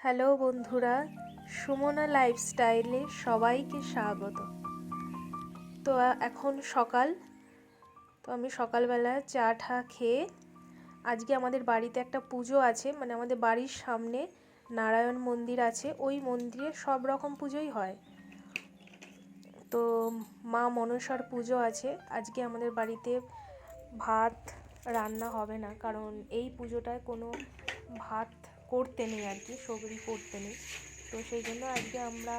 Hello বন্ধুরা, সুমনা লাইফস্টাইলে সবাইকে স্বাগত। তো এখন সকাল, তো আমি সকালবেলা চা ঠা খেয়ে আজকে আমাদের বাড়িতে একটা পুজো আছে, মানে আমাদের বাড়ির সামনে নারায়ণ মন্দির আছে, ওই মন্দিরে সব রকম পুজোই হয়। তো মা মনসার পুজো আছে আজকে আমাদের বাড়িতে। ভাত রান্না হবে না, কারণ এই পুজোটায় কোনো ভাত করতে নেই আর কি, সবজি করতে নেই। তো সেই জন্য আজকে আমরা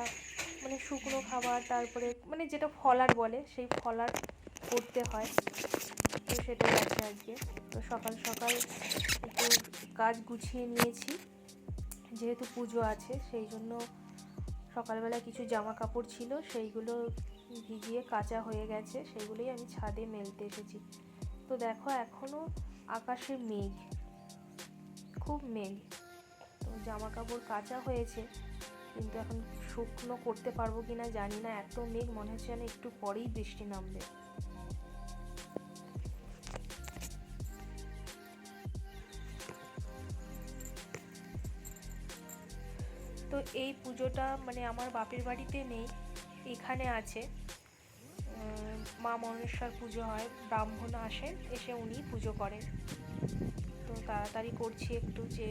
মানে শুকনো খাবার, তারপরে মানে যেটা ফলার বলে সেই ফলার করতে হয়, তো সেটাই আছে আজকে। তো সকাল সকাল একটু কাজ গুছিয়ে নিয়েছি, যেহেতু পুজো আছে সেই জন্য। সকালবেলা কিছু জামা কাপড় ছিল, সেইগুলো ভিজিয়ে কাচা হয়ে গেছে, সেইগুলোই আমি ছাদে মেলতে এসেছি। তো দেখো এখনও আকাশে মেঘ, খুব মেঘ। তো জামা কাপড় কাচা হয়েছে, কিন্তু এখন শুকনো করতে পারবো কি না জানি না, এত মেঘ, মনে হচ্ছে যেন একটু পরেই বৃষ্টি নামবে। তো এই পুজোটা মানে আমার বাপের বাড়িতে নেই, এখানে আছে। মা মনসার পুজো হয়, ব্রাহ্মণ আসেন, এসে উনি পুজো করেন। তো তাড়াতাড়ি করছি একটু, যে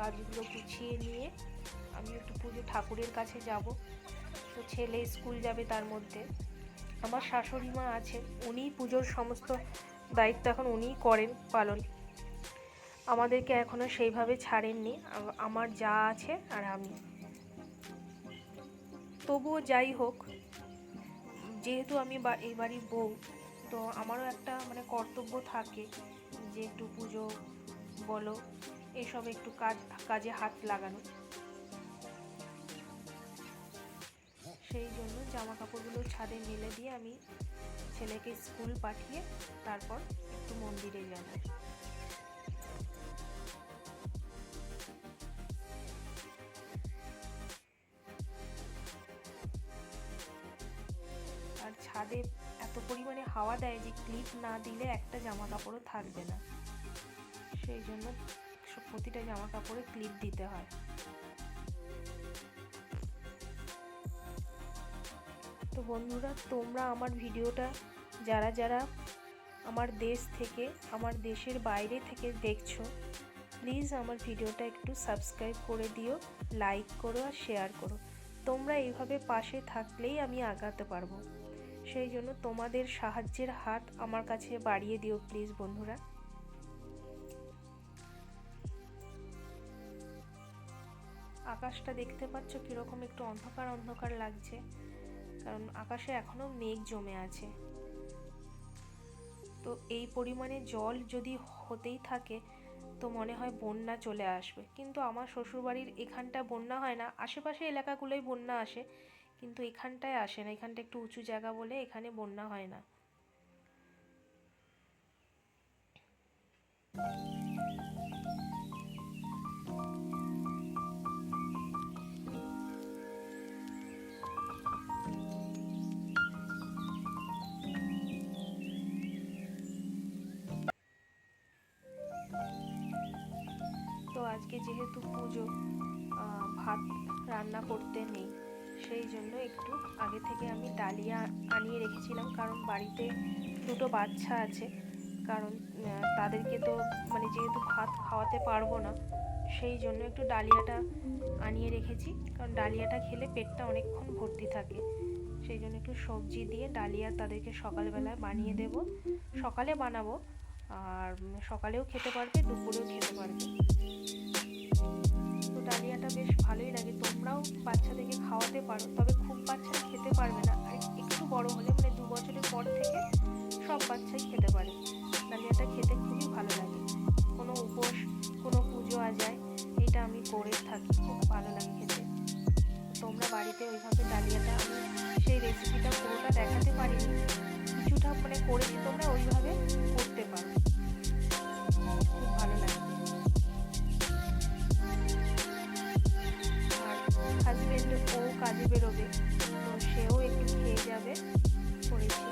কাজগুলো গুছিয়ে নিয়ে আমি একটু পুজো ঠাকুরের কাছে যাব। তো ছেলে স্কুল যাবে, তার মধ্যে আমার শাশুড়ি মা আছেন, উনিই পুজোর সমস্ত দায়িত্ব এখন উনিই করেন পালন। আমাদেরকে এখনও সেইভাবে ছাড়েননি, আমার যা আছে আর আমি। তবুও যাই হোক, যেহেতু আমি এই বাড়ির বউ, তো আমারও একটা মানে কর্তব্য থাকে যে একটু পুজো বলো এসব একটু কাজে হাত লাগানো। সেই জন্য জামা কাপড়গুলো ছাদে মেলে দিয়ে আমি ছেলেকে স্কুল পাঠিয়ে তারপর একটু মন্দিরে যাব। আর ছাদে এত পরিমাণে হাওয়া দেয় যে ক্লিপ না দিলে একটা জামা কাপড়ও থাকবে না, সেই জন্য প্রতিটা জামা কাপড়ে ক্লিপ দিতে হয়। তো বন্ধুরা, তোমরা আমার ভিডিওটা যারা যারা আমার দেশ থেকে, আমার দেশের বাইরে থেকে দেখছো, প্লিজ আমার ভিডিওটা একটু সাবস্ক্রাইব করে দিও, লাইক করো আর শেয়ার করো। তোমরা এইভাবে পাশে থাকলেই আমি আগাতে পারবো, সেই জন্য তোমাদের সাহায্যের হাত আমার কাছে বাড়িয়ে দিও প্লিজ বন্ধুরা। আকাশটা দেখতে পাচ্ছ কীরকম একটু অন্ধকার অন্ধকার লাগছে, কারণ আকাশে এখনও মেঘ জমে আছে। তো এই পরিমাণে জল যদি হতেই থাকে তো মনে হয় বন্যা চলে আসবে, কিন্তু আমার শ্বশুরবাড়ির এখানটা বন্যা হয় না, আশেপাশে এলাকাগুলোই বন্যা আসে, কিন্তু এখানটায় আসে না, এখানটা একটু উঁচু জায়গা বলে এখানে বন্যা হয় না। তো আজকে যেহেতু পুজো, ভাত রান্না করতে নেই, সেই জন্য একটু আগে থেকে আমি ডালিয়া আনিয়ে রেখেছিলাম, কারণ বাড়িতে দুটো বাচ্চা আছে, কারণ তাদেরকে তো মানে যেহেতু ভাত খাওয়াতে পারবো না, সেই জন্য একটু ডালিয়াটা আনিয়ে রেখেছি, কারণ ডালিয়াটা খেলে পেটটা অনেকক্ষণ ভর্তি থাকে। সেই জন্য একটু সবজি দিয়ে ডালিয়া তাদেরকে সকালবেলায় বানিয়ে দেব, সকালে বানাবো, আর সকালেও খেতে পারবে, দুপুরেও খেতে পারবে। তো ডালিয়াটা বেশ ভালোই লাগে, তোমরাও বাচ্চাদেরকে খাওয়াতে পারো, তবে খুব বাচ্চারা খেতে পারবে না, আর একটু বড় হলে মানে 2 বছরের পর থেকে সব বাচ্চাই খেতে পারে। ডালিয়াটা খেতে খুবই ভালো লাগে, কোনো উপোস, কোনো পুজো আজায় এটা আমি করে থাকি, খুব ভালো লাগে খেতে। তোমরা বাড়িতে ওইভাবে ডালিয়াটা, আমি সেই রেসিপিটা পুরোটা দেখাতে পারিনি, কিছুটা মানে করেছি, তোমরা ওইভাবে করতে পারো, খুব ভালো লাগে। আর হাজবেন্ড ও কাজে বেরোবে, তো সেও একটু খেয়ে যাবে, করেছি।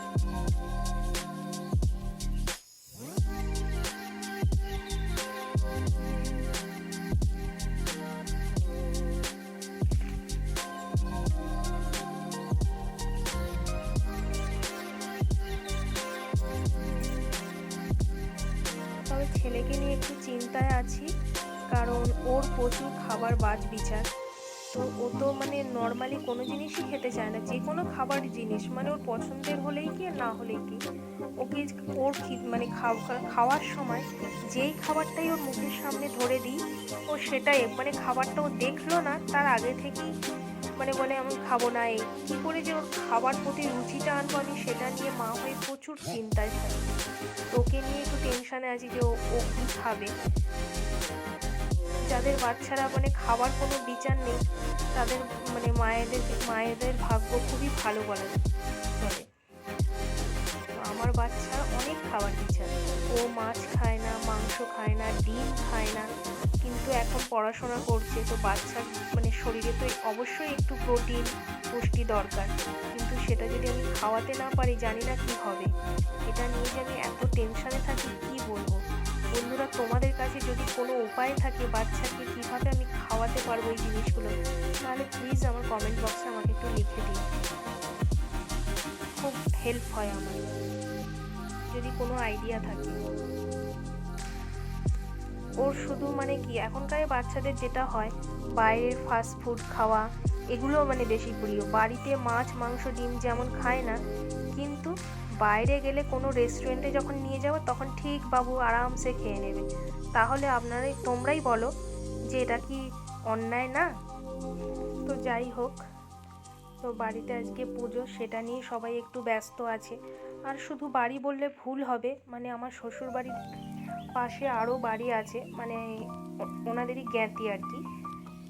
ওর প্রচুর খাবার বাদ বিচার। তো ও তো মানে নর্মালি কোনো জিনিসই খেতে চায় না, যে কোনো খাবার জিনিস মানে ওর পছন্দের হলেই কি আর না হলেই কি। ওকে ওর মানে খাওয়ার সময় যেই খাবারটাই ওর মুখের সামনে ধরে দিই, ও সেটাই মানে খাবারটা ও দেখলো না তার আগে থেকেই মানে বলে আমি খাবো না। এই কী করে যে ওর খাবার প্রতি রুচিটা আনবো আমি সেটা নিয়ে মা হয়ে প্রচুর চিন্তায় থাকি। তো ওকে নিয়ে একটু টেনশানে আছি যে ও কী খাবে। যাদের বাচ্চারা মানে খাবার কোনো বিচার নেই তাদের মানে মায়েদের ভাগ্য খুবই ভালো বলা চলে। আমার বাচ্চা অনেক খাবার বিচার, ও মাছ খায় না, মাংস খায় না, ডিম খায় না, কিন্তু এখন পড়াশোনা করছে তো বাচ্চার মানে শরীরে তো অবশ্যই একটু প্রোটিন পুষ্টি দরকার, কিন্তু সেটা যদি আমি খাওয়াতে না পারি জানি না কি হবে। এটা নিয়ে যে আমি এত টেনশানে থাকি কি বলবো। বন্ধুরা, তোমাদের কাছে যদি কোনো উপায় থাকে বাচ্চাকে কীভাবে আমি খাওয়াতে পারবো এই জিনিসগুলো, তাহলে প্লিজ আমার কমেন্ট বক্সে আমাকে একটু লিখে দিন, খুব হেল্প হয় আমার যদি কোনো আইডিয়া থাকে। ওর শুধু মানে কি এখনকার বাচ্চাদের যেটা হয় বাইরের ফাস্ট ফুড খাওয়া এগুলো মানে বেশি প্রিয়। বাড়িতে মাছ মাংস ডিম যেমন খায় না, কিন্তু বাইরে গেলে কোনো রেস্টুরেন্টে যখন নিয়ে যাবো তখন ঠিক বাবু আরামসে খেয়ে নেবে। তাহলে তোমরাই বলো যে এটা কি অন্যায় না? তো যাই হোক, তো বাড়িতে আজকে পুজো, সেটা নিয়ে সবাই একটু ব্যস্ত আছে। আর শুধু বাড়ি বললে ভুল হবে, মানে আমার শ্বশুর বাড়ির পাশে আরও বাড়ি আছে, মানে ওনাদেরই জ্ঞাতি আর কি।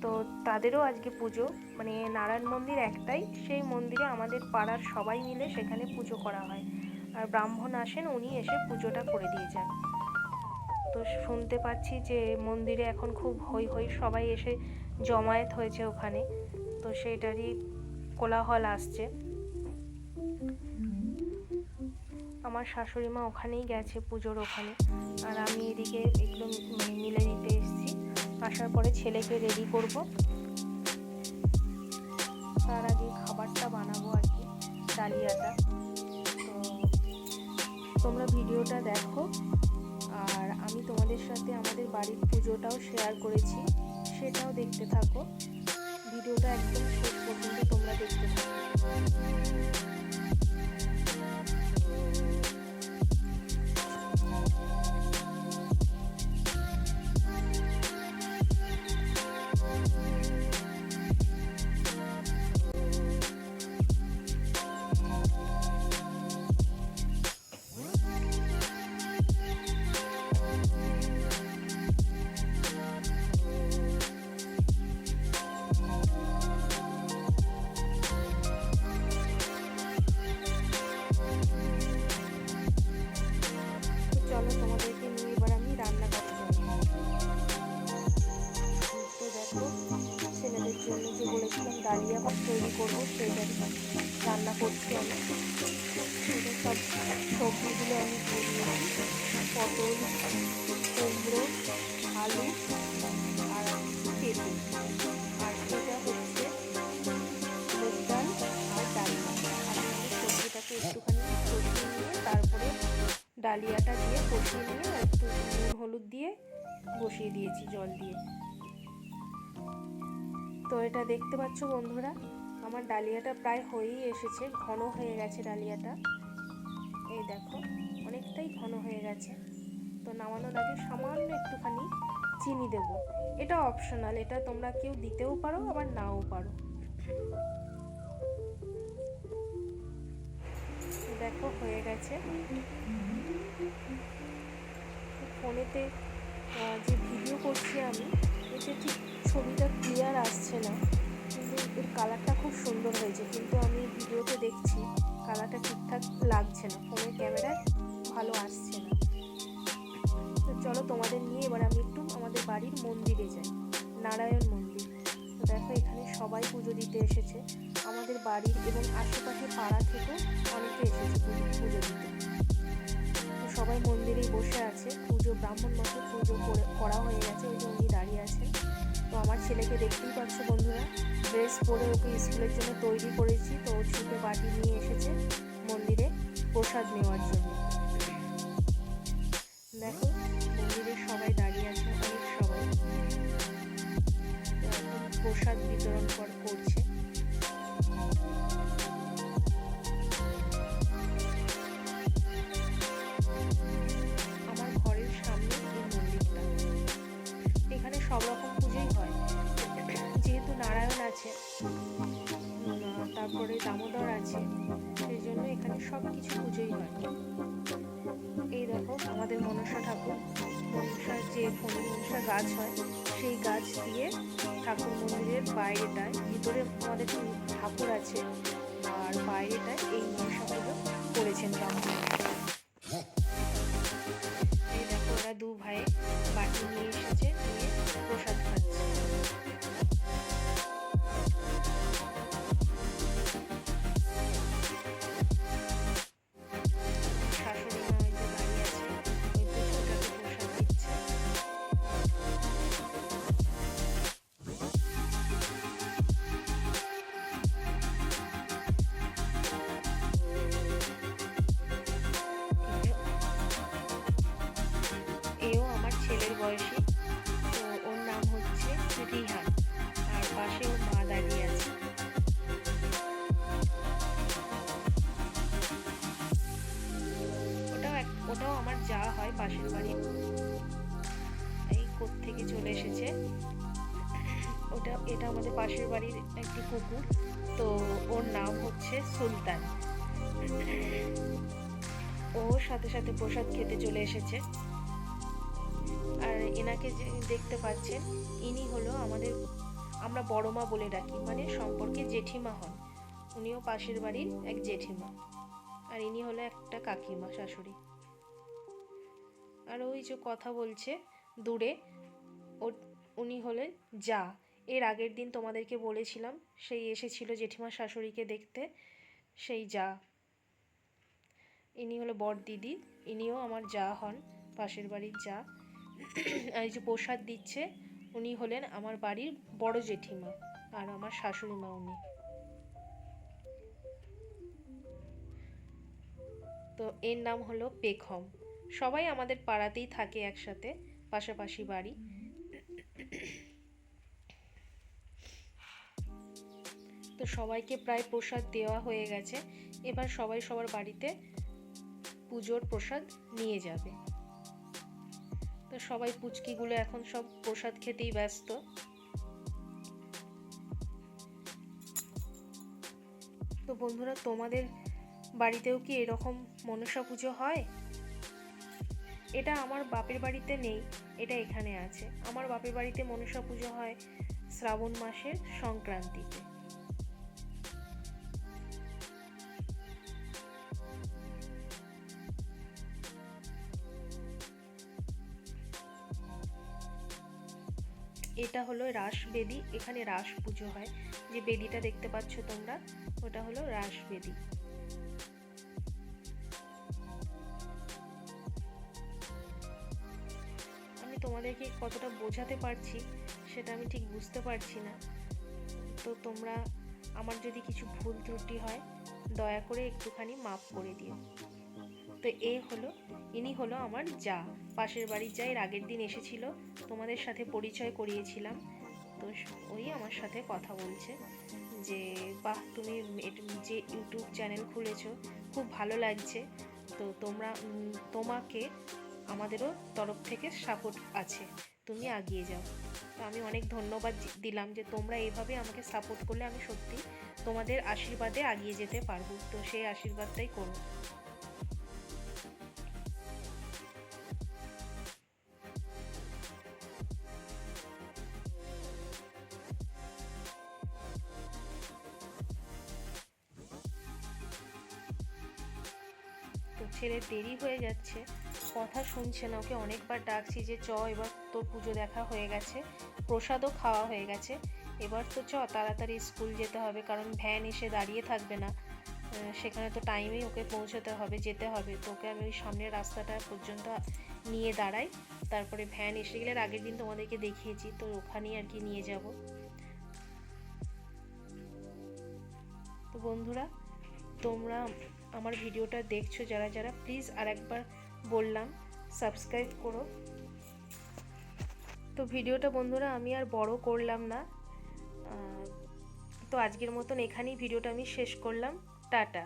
তো তাদেরও আজকে পুজো, মানে নারায়ণ মন্দির একটাই, সেই মন্দিরে আমাদের পাড়ার সবাই মিলে সেখানে পুজো করা হয়। আর ব্রাহ্মণ আসেন, উনি এসে পুজোটা করে দিয়ে যান। তো শুনতে পাচ্ছি যে মন্দিরে এখন খুব হই হই, সবাই এসে জমায়েত হয়েছে ওখানে, তো সেইটারই কোলাহল আসছে। আমার শাশুড়ি মা ওখানেই গেছে পুজোর ওখানে, আর আমি এদিকে একটু মিলে দিতে এসেছি। আসার পরে ছেলেকে রেডি করব, তার আগে খাবারটা বানাবো আর কি, ডালিয়াটা। তো তোমরা ভিডিওটা দেখো, আর আমি তোমাদের সাথে আমাদের বাড়ির পুজোটাও শেয়ার করেছি, সেটাও দেখতে থাকো। ভিডিওটা একদম শেষ পর্যন্ত তোমরা দেখতে থাকো। চলো তোমাদেরকে নিয়ে এবার আমি রান্না করতে যাবো। তো দেখো, ছেলেদের জন্য যে বলেছিলাম ডালিয়া ভাত তৈরি করবো সেইটা রান্না করছি আমি। সব সবজিগুলো আমি দিয়ে দিয়েছি, পটল, কুমড়ো, আলু আর পেঁপে, আর এটা হচ্ছে মুগ ডাল আর ডালিয়া। আর আমি সবজিটাকে একটুখানি কষিয়ে নিয়ে তারপরে ডালিয়াটা দিয়ে কষিয়ে নিয়ে একটু নুন হলুদ দিয়ে বসিয়ে দিয়েছি জল দিয়ে। তো এটা দেখতে পাচ্ছ বন্ধুরা, আমার ডালিয়াটা প্রায় হয়েই এসেছে, ঘন হয়ে গেছে ডালিয়াটা। এই দেখো অনেকটাই ঘন হয়ে গেছে। তো নামানোর আগে সামান্য একটুখানি চিনি দেব, এটা অপশনাল, এটা তোমরা কেউ দিতেও পারো আবার নাও পারো। দেখো হয়ে গেছে। ফোনেতে যে ভিডিও করছি আমি, এতে ঠিক ছবিটা ক্লিয়ার আসছে না, কিন্তু এর কালারটা খুব সুন্দর হয়েছে, কিন্তু আমি ভিডিওতে দেখছি কালারটা ঠিকঠাক লাগছে না, ফোনের ক্যামেরায় ভালো আসছে না। তো চলো তোমাদের নিয়ে এবার আমি একটু আমাদের বাড়ির মন্দিরে যাই, নারায়ণ মন্দির। তো দেখো এখানে সবাই পুজো দিতে এসেছে, আমাদের বাড়ির এবং আশেপাশে পাড়া থেকে অনেকে এসেছে পুজো দিতে। তো সবাই মন্দিরেই বসে আছে, পুজো ব্রাহ্মণ মশাই পুজো করা হয়ে গেছে, ওই যে উনি দাঁড়িয়ে আছেন। তো আমার ছেলেকে দেখতেই পাচ্ছ বন্ধুরা, ড্রেস পরে ওকে স্কুলের জন্য তৈরি করেছি। তো ও ছুটে বাটি নিয়ে এসেছে মন্দিরে প্রসাদ নেওয়ার জন্য। দেখো মন্দিরে সবাই দাঁড়িয়ে আছে, অনেক সবাই। প্রসাদ বিতরণ করছে। আমার ঘরের সামনে এই মন্দিরটা, এখানে সব রকম পুজোই হয়। যেহেতু নারায়ণ আছে, তারপরে দামোদর আছে, সেই জন্য এখানে সব কিছু পুজোই হয়। এই দেখো আমাদের মনসা ঠাকুর, মনসার যে মনসা গাছ হয় সেই গাছ দিয়ে ঠাকুর মন্দিরের বাইরেটায়, ভিতরে আমাদের ঠাকুর আছে আর বাইরেটায় এই মনসাগুলো করেছেন ব্রাহ্মণ। এই দেখো ওরা দু ভাই বাটি নিয়ে এসেছে, নিয়ে প্রসাদ খাচ্ছে। এও আমার ছেলের বয়সী, তো ওর নাম হচ্ছে রিহান, আর পাশে ওর মা দাঁড়িয়ে আছে। ওটাও আমার যা হয় পাশের বাড়ি, এই কোত্থেকে চলে এসেছে। এটা আমাদের পাশের বাড়ির একটি কুকুর, তো ওর নাম হচ্ছে সুলতান। ও সাথে সাথে প্রসাদ খেতে চলে এসেছে। আর এনাকে যে দেখতে পাচ্ছেন, ইনি হলো আমরা বড় মা বলে ডাকি, মানে সম্পর্কে জেঠিমা হন। উনিও পাশের বাড়ির এক জেঠিমা, আর ইনি হলো একটা কাকিমা, শাশুড়ি। আর ওই যে কথা বলছে দূরে, উনি হলেন যা। এর আগের দিন তোমাদেরকে বলেছিলাম, সেই এসেছিল জেঠিমা শাশুড়িকে দেখতে, সেই যা। ইনি হলো বড় দিদি, ইনিও আমার যা হন, পাশের বাড়ির যা। এই যে প্রসাদ দিচ্ছে, উনি হলেন আমার বাড়ির বড় জেঠিমা আর আমার শাশুড়ি মা উনি। তো এর নাম হলো পেখম। সবাই আমাদের পাড়াতেই থাকে একসাথে, পাশাপাশি বাড়ি। তো সবাইকে প্রায় প্রসাদ দেওয়া হয়ে গেছে, এবার সবাই সবার বাড়িতে পুজোর প্রসাদ নিয়ে যাবে। তো সবাই পুচকিগুলো এখন সব প্রসাদ খেতেই ব্যস্ত। তো বন্ধুরা, তোমাদের বাড়িতেও কি এরকম মনসা পুজো হয়? এটা আমার বাপের বাড়িতে নেই, এটা এখানে আছে। আমার বাপের বাড়িতে মনসা পুজো হয় শ্রাবণ মাসের সংক্রান্তিতে। এটা হলো রাস বেদি, এখানে রাস পুজো হয়। যে বেদিটা দেখতে পাচ্ছ তোমরা, ওটা হলো রাস বেদি। আমি তোমাদেরকে কতটা বোঝাতে পারছি সেটা আমি ঠিক বুঝতে পারছি না, তো তোমরা আমার যদি কিছু ভুল ত্রুটি হয় দয়া করে একটুখানি মাফ করে দিও। তো ইনি হলো আমার যা, পাশের বাড়ির যা। এর আগের দিন এসেছিল, তোমাদের সাথে পরিচয় করিয়েছিলাম। তো ওই আমার সাথে কথা বলছে যে বাহ, তুমি যে ইউটিউব চ্যানেল খুলেছো খুব ভালো লাগছে, তো তোমাকে আমাদেরও তরফ থেকে সাপোর্ট আছে, তুমি এগিয়ে যাও। তো আমি অনেক ধন্যবাদ দিলাম যে তোমরা এইভাবে আমাকে সাপোর্ট করলে আমি সত্যি তোমাদের আশীর্বাদে এগিয়ে যেতে পারবো, তো সেই আশীর্বাদটাই করো। তো ছেলের দেরি হয়ে যাচ্ছে, কথা শুনছে না। ওকে অনেকবার ডাকছি যে চ, এবার তোর পুজো দেখা হয়ে গেছে, প্রসাদও খাওয়া হয়ে গেছে, এবার তো চ তাড়াতাড়ি স্কুল যেতে হবে, কারণ ভ্যান এসে দাঁড়িয়ে থাকবে না, সেখানে তো টাইমেই ওকে পৌঁছতে হবে, যেতে হবে। তো ওকে আমি ওই সামনের রাস্তাটা পর্যন্ত নিয়ে দাঁড়াই, তারপরে ভ্যান এসে গেলে, আগের দিন তোমাদেরকে দেখিয়েছি, তো ওখানেই আর কি নিয়ে যাব। তো বন্ধুরা, তোমরা আমার ভিডিওটা দেখছো যারা যারা, প্লিজ আরেকবার বললাম সাবস্ক্রাইব করো। তো ভিডিওটা বন্ধুরা আমি আর বড় করলাম না, তো আজকের মতন এখানেই ভিডিওটা আমি শেষ করলাম। টাটা।